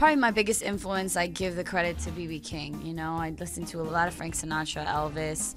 Probably my biggest influence, I give the credit to B.B. King. You know, I listened to a lot of Frank Sinatra, Elvis,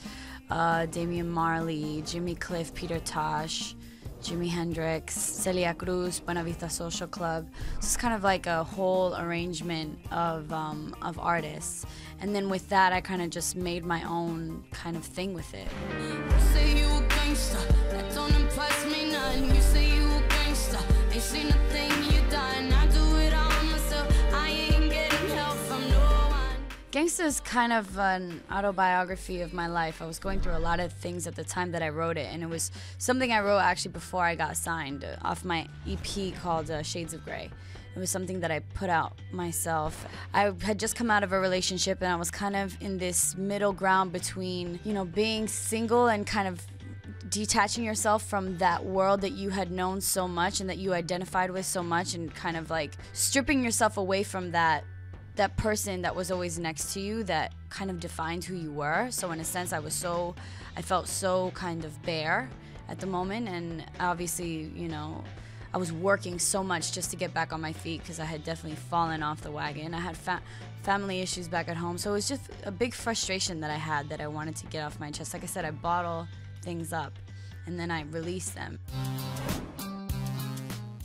Damian Marley, Jimmy Cliff, Peter Tosh, Jimi Hendrix, Celia Cruz, Buena Vista Social Club. So it's kind of like a whole arrangement of artists. And then with that, I kind of just made my own kind of thing with it. You say you a gangsta, that don't impress me none. You say you a gangsta, ain't seen a thing you done. I do it all myself, I ain't getting help from no one. Gangsta is kind of an autobiography of my life. I was going through a lot of things at the time that I wrote it, and it was something I wrote actually before I got signed off my EP called Shades of Grey. It was something that I put out myself. I had just come out of a relationship, and I was kind of in this middle ground between, you know, being single and kind of detaching yourself from that world that you had known so much and that you identified with so much, and kind of like stripping yourself away from that person that was always next to you that kind of defined who you were. So in a sense, I felt so kind of bare at the moment, and obviously, you know, I was working so much just to get back on my feet because I had definitely fallen off the wagon. I had family issues back at home, so it was just a big frustration that I had that I wanted to get off my chest. Like I said, I bottle things up and then I release them.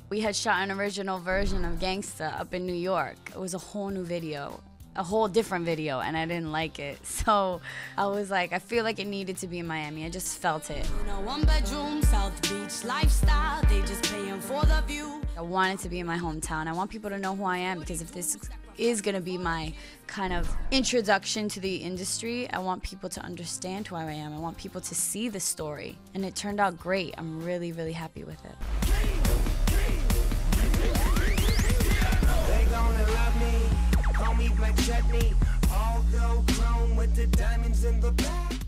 We had shot an original version of Gangsta up in New York. It was a whole new video, a whole different video, and I didn't like it. So I was like, I feel like it needed to be in Miami. I just felt it. In a one-bedroom South Beach lifestyle, they just paying for the view. I want it to be in my hometown. I want people to know who I am, because if this is gonna be my kind of introduction to the industry, I want people to understand who I am. I want people to see the story, and it turned out great. I'm really, really happy with it.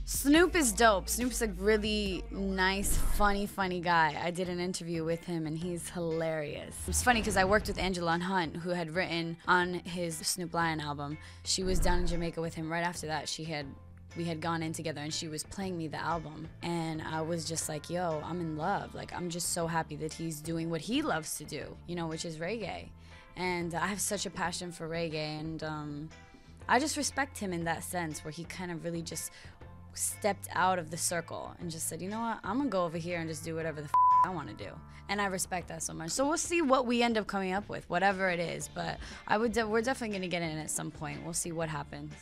Snoop is dope. Snoop's a really nice, funny guy. I did an interview with him and he's hilarious. It's funny because I worked with Angela Hunt, who had written on his Snoop Lion album. She was down in Jamaica with him right after that. We had gone in together and she was playing me the album. And I was just like, yo, I'm in love. Like, I'm just so happy that he's doing what he loves to do, you know, which is reggae. And I have such a passion for reggae, and I just respect him in that sense, where he kind of really just stepped out of the circle and just said, you know what, I'm gonna go over here and just do whatever the I want to do. And I respect that so much. So we'll see what we end up coming up with, whatever it is. But we're definitely gonna get in at some point. We'll see what happens.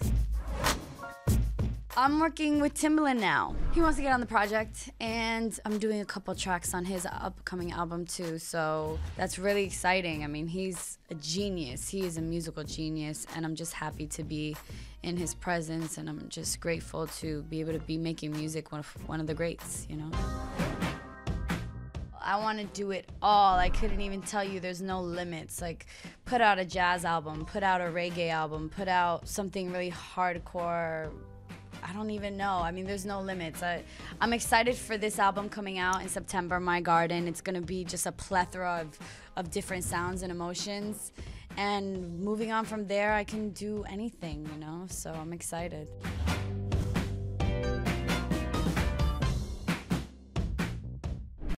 I'm working with Timbaland now. He wants to get on the project, and I'm doing a couple tracks on his upcoming album too, so that's really exciting. I mean, he's a genius. He is a musical genius, and I'm just happy to be in his presence, and I'm just grateful to be able to be making music with one of the greats, you know? I want to do it all. I couldn't even tell you, there's no limits. Like, put out a jazz album, put out a reggae album, put out something really hardcore. I don't even know. I mean, there's no limits. I'm excited for this album coming out in September, My Garden. It's gonna be just a plethora of different sounds and emotions. And moving on from there, I can do anything, you know? So I'm excited.